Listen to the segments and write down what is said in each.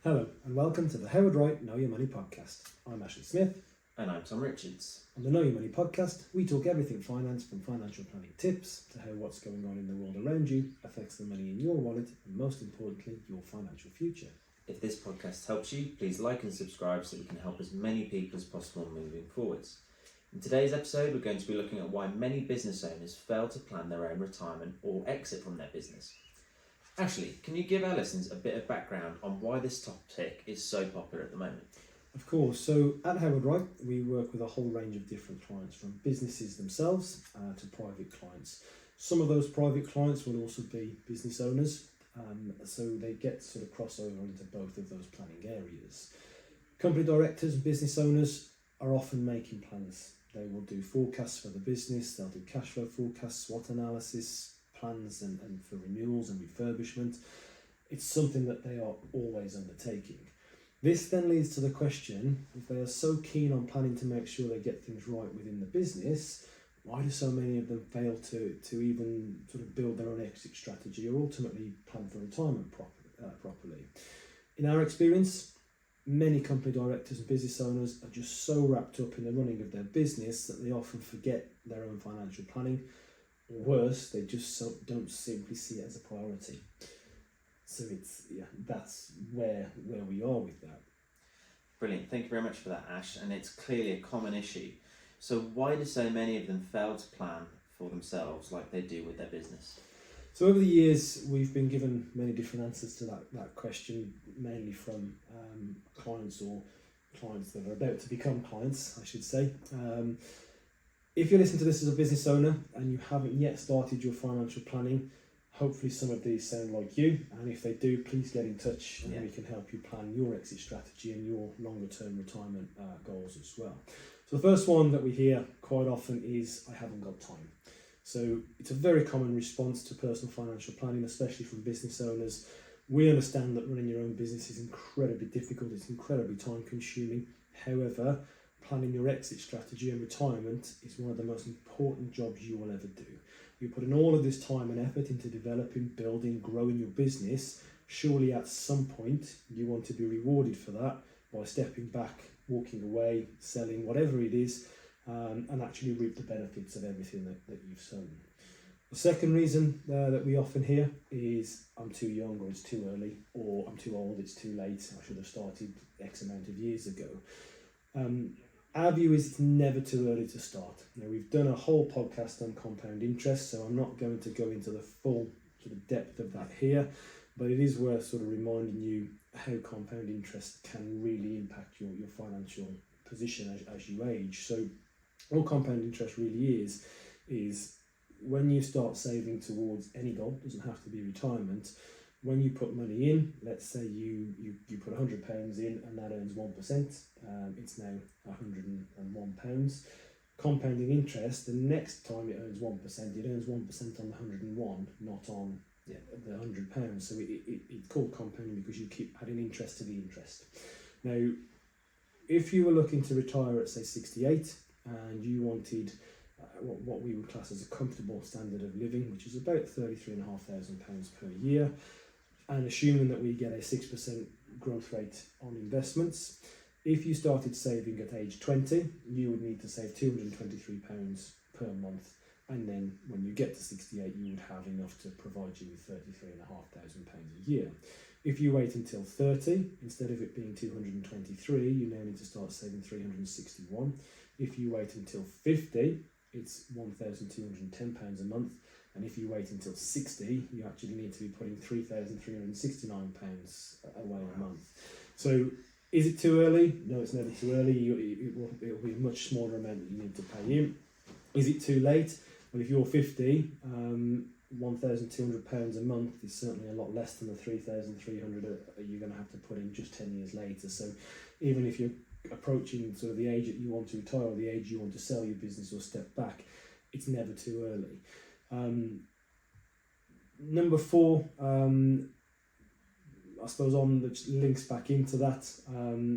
Hello and welcome to the Wright Know Your Money podcast. I'm Ashley Smith. And I'm Tom Richards. On the Know Your Money podcast, we talk everything finance, from financial planning tips to how what's going on in the world around you affects the money in your wallet and, most importantly, your financial future. If this podcast helps you, please like and subscribe so we can help as many people as possible moving forwards. In today's episode, we're going to be looking at why many business owners fail to plan their own retirement or exit from their business. Ashley, can you give our listeners a bit of background on why this topic is so popular at the moment? Of course. So at Wright, we work with a whole range of different clients, from businesses themselves to private clients. Some of those private clients will also be business owners, so they get sort of crossover into both of those planning areas. Company directors and business owners are often making plans. They will do forecasts for the business, they'll do cash flow forecasts, SWOT analysis, plans and for renewals and refurbishment. It's something that they are always undertaking. This then leads to the question, if they are so keen on planning to make sure they get things right within the business, why do so many of them fail to even sort of build their own exit strategy or ultimately plan for retirement properly? In our experience, many company directors and business owners are just so wrapped up in the running of their business that they often forget their own financial planning. Or worse, they just don't simply see it as a priority. So that's where we are with that. Brilliant, thank you very much for that, Ash. And it's clearly a common issue. So why do so many of them fail to plan for themselves like they do with their business? So over the years, we've been given many different answers to that question, mainly from clients or clients that are about to become clients, I should say. If you listen to this as a business owner and you haven't yet started your financial planning, hopefully some of these sound like you, and if they do, please get in touch and we can help you plan your exit strategy and your longer term retirement goals as well. So the first one that we hear quite often is, I haven't got time. So it's a very common response to personal financial planning, especially from business owners. We understand that running your own business is incredibly difficult, it's incredibly time consuming. However, planning your exit strategy and retirement is one of the most important jobs you will ever do. You put in all of this time and effort into developing, building, growing your business. Surely at some point you want to be rewarded for that by stepping back, walking away, selling, whatever it is, and actually reap the benefits of everything that you've sown. The second reason that we often hear is, I'm too young, or it's too early, or I'm too old, it's too late, I should have started X amount of years ago. Our view is it's never too early to start. Now, we've done a whole podcast on compound interest, so I'm not going to go into the full sort of depth of that here, but it is worth sort of reminding you how compound interest can really impact your financial position as you age. So all compound interest really is when you start saving towards any goal, doesn't have to be retirement. When you put money in, let's say you put £100 in and that earns 1%, it's now £101. Compounding interest, the next time it earns 1%, it earns 1% on the 101, not on the £100. So it's called compounding because you keep adding interest to the interest. Now, if you were looking to retire at say 68 and you wanted what we would class as a comfortable standard of living, which is about £33,500 per year, and assuming that we get a 6% growth rate on investments, if you started saving at age 20, you would need to save £223 per month, and then when you get to 68, you would have enough to provide you with £33,500 a year. If you wait until 30, instead of it being 223, you now need to start saving 361. If you wait until 50, it's £1,210 a month, and if you wait until 60, you actually need to be putting £3,369 away a month. So is it too early? No, it's never too early. It will be a much smaller amount that you need to pay in. Is it too late? Well, if you're 50, £1,200 a month is certainly a lot less than the £3,300 you're going to have to put in just 10 years later. So even if you're approaching sort of the age that you want to retire or the age you want to sell your business or step back, it's never too early. Number 4, I suppose on the links back into that,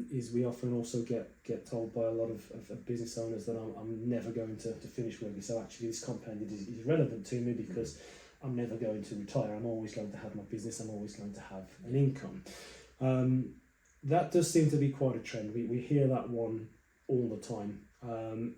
is we often also get told by a lot of business owners that I'm never going to finish working, so actually this compounded is relevant to me because I'm never going to retire, I'm always going to have my business, I'm always going to have an income. that does seem to be quite a trend. We hear that one all the time.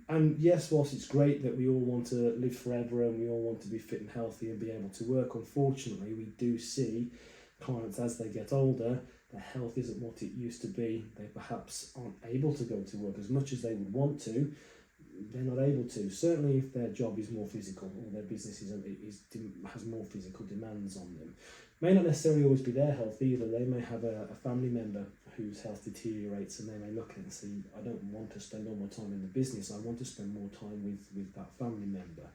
And yes, whilst it's great that we all want to live forever and we all want to be fit and healthy and be able to work, unfortunately, we do see clients as they get older, their health isn't what it used to be. They perhaps aren't able to go to work as much as they would want to. They're not able to. Certainly if their job is more physical or their business has more physical demands on them. May not necessarily always be their health either. They may have a family member whose health deteriorates and they may look and see, I don't want to spend all my time in the business, I want to spend more time with that family member.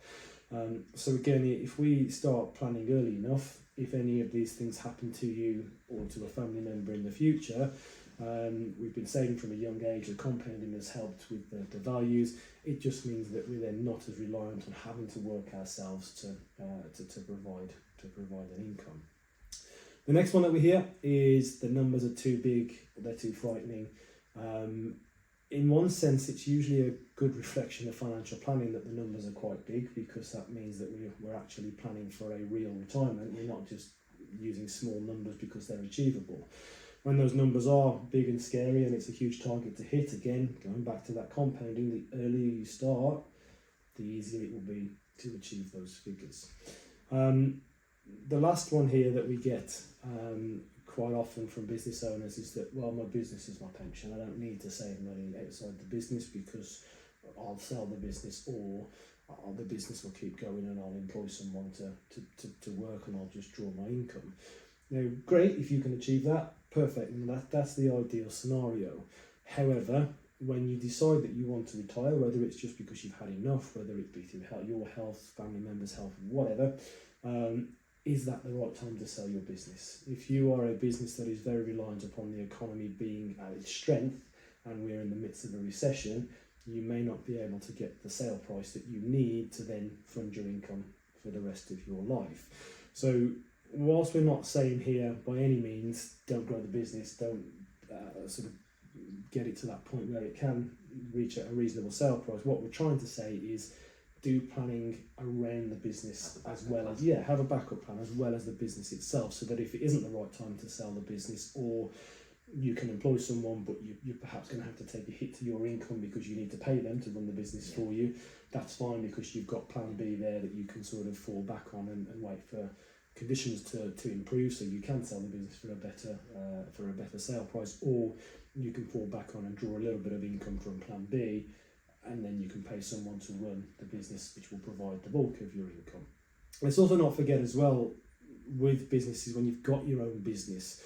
So again, if we start planning early enough, if any of these things happen to you or to a family member in the future, we've been saving from a young age, the compounding has helped with the values. It just means that we're then not as reliant on having to work ourselves to provide an income. The next one that we hear is the numbers are too big, they're too frightening. In one sense, it's usually a good reflection of financial planning that the numbers are quite big, because that means that we're actually planning for a real retirement. We're not just using small numbers because they're achievable. When those numbers are big and scary and it's a huge target to hit, again, going back to that compounding, the earlier you start, the easier it will be to achieve those figures. The last one here that we get quite often from business owners is that, well, my business is my pension. I don't need to save money outside the business because I'll sell the business, or the business will keep going and I'll employ someone to work and I'll just draw my income. Now, great if you can achieve that, perfect, and that's the ideal scenario. However, when you decide that you want to retire, whether it's just because you've had enough, whether it be through your health, family members' health, whatever, is that the right time to sell your business? If you are a business that is very reliant upon the economy being at its strength and we're in the midst of a recession, you may not be able to get the sale price that you need to then fund your income for the rest of your life. So whilst we're not saying here by any means don't grow the business, don't sort of get it to that point where it can reach a reasonable sale price, what we're trying to say is do planning around the business as well as, have a backup plan as well as the business itself, so that if it isn't the right time to sell the business, or you can employ someone but you're perhaps going to have to take a hit to your income because you need to pay them to run the business for you, that's fine, because you've got plan B there that you can sort of fall back on and wait for conditions to improve so you can sell the business for a better sale price, or you can fall back on and draw a little bit of income from plan B, and then you can pay someone to run the business, which will provide the bulk of your income. Let's also not forget as well, with businesses, when you've got your own business,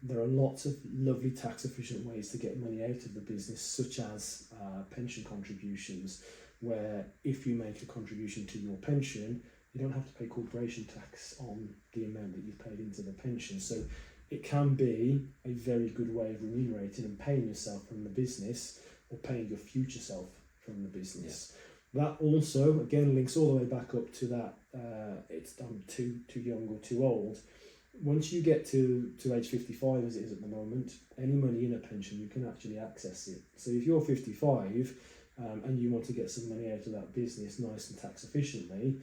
there are lots of lovely tax efficient ways to get money out of the business, such as pension contributions, where if you make a contribution to your pension, you don't have to pay corporation tax on the amount that you've paid into the pension. So it can be a very good way of remunerating and paying yourself from the business, or paying your future self from the business. Yeah. That also, again, links all the way back up to that it's done too young or too old. Once you get to age 55, as it is at the moment, any money in a pension, you can actually access it. So if you're 55 and you want to get some money out of that business nice and tax efficiently,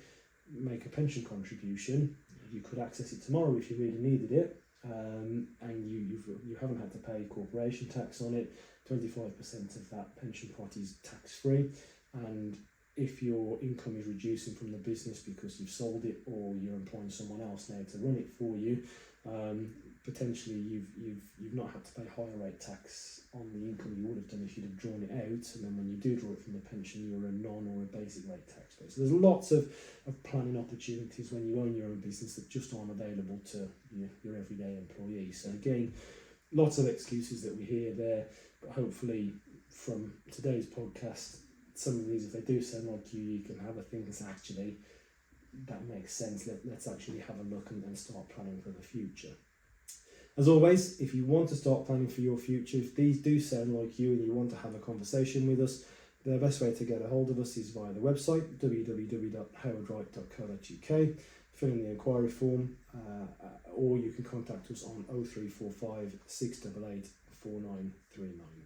make a pension contribution. You could access it tomorrow if you really needed it, and you haven't had to pay corporation tax on it. 25% of that pension pot is tax free, and if your income is reducing from the business because you've sold it or you're employing someone else now to run it for you, potentially you've not had to pay higher rate tax on the income you would have done if you'd have drawn it out, and then when you do draw it from the pension, you're a non or a basic rate taxpayer. So there's lots of planning opportunities when you own your own business that just aren't available to your everyday employee. So again, lots of excuses that we hear there, but hopefully from today's podcast, some of these, if they do sound like you can have a think and say, actually, that makes sense, let's actually have a look and start planning for the future. As always, if you want to start planning for your future, if these do sound like you and you want to have a conversation with us, the best way to get a hold of us is via the website, www.howardwright.co.uk. Fill in the inquiry form, or you can contact us on 0345 688 4939.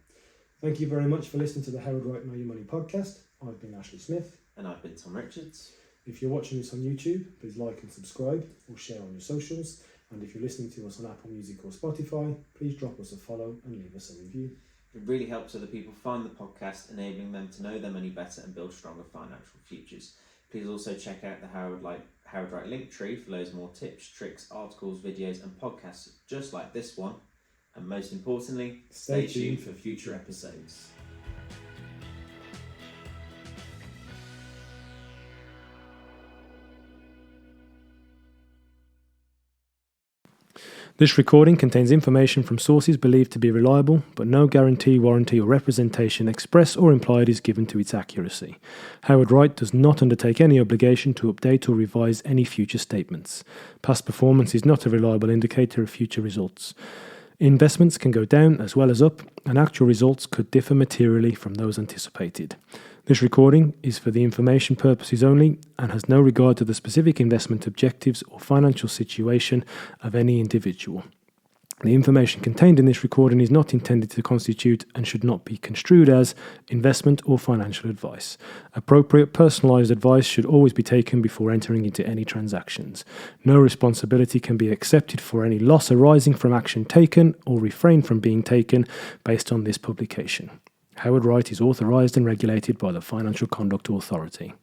Thank you very much for listening to the Howard Wright Know Your Money podcast. I've been Ashley Smith. And I've been Tom Richards. If you're watching this on YouTube, please like and subscribe or share on your socials. And if you're listening to us on Apple Music or Spotify, please drop us a follow and leave us a review. It really helps other people find the podcast, enabling them to know their money better and build stronger financial futures. Please also check out the Howard Wright link tree for loads more tips, tricks, articles, videos and podcasts just like this one. And most importantly, stay tuned for future episodes. This recording contains information from sources believed to be reliable, but no guarantee, warranty or representation express or implied is given to its accuracy. Howard Wright does not undertake any obligation to update or revise any future statements. Past performance is not a reliable indicator of future results. Investments can go down as well as up, and actual results could differ materially from those anticipated. This recording is for the information purposes only and has no regard to the specific investment objectives or financial situation of any individual. The information contained in this recording is not intended to constitute and should not be construed as investment or financial advice. Appropriate personalised advice should always be taken before entering into any transactions. No responsibility can be accepted for any loss arising from action taken or refrain from being taken based on this publication. Howard Wright is authorised and regulated by the Financial Conduct Authority.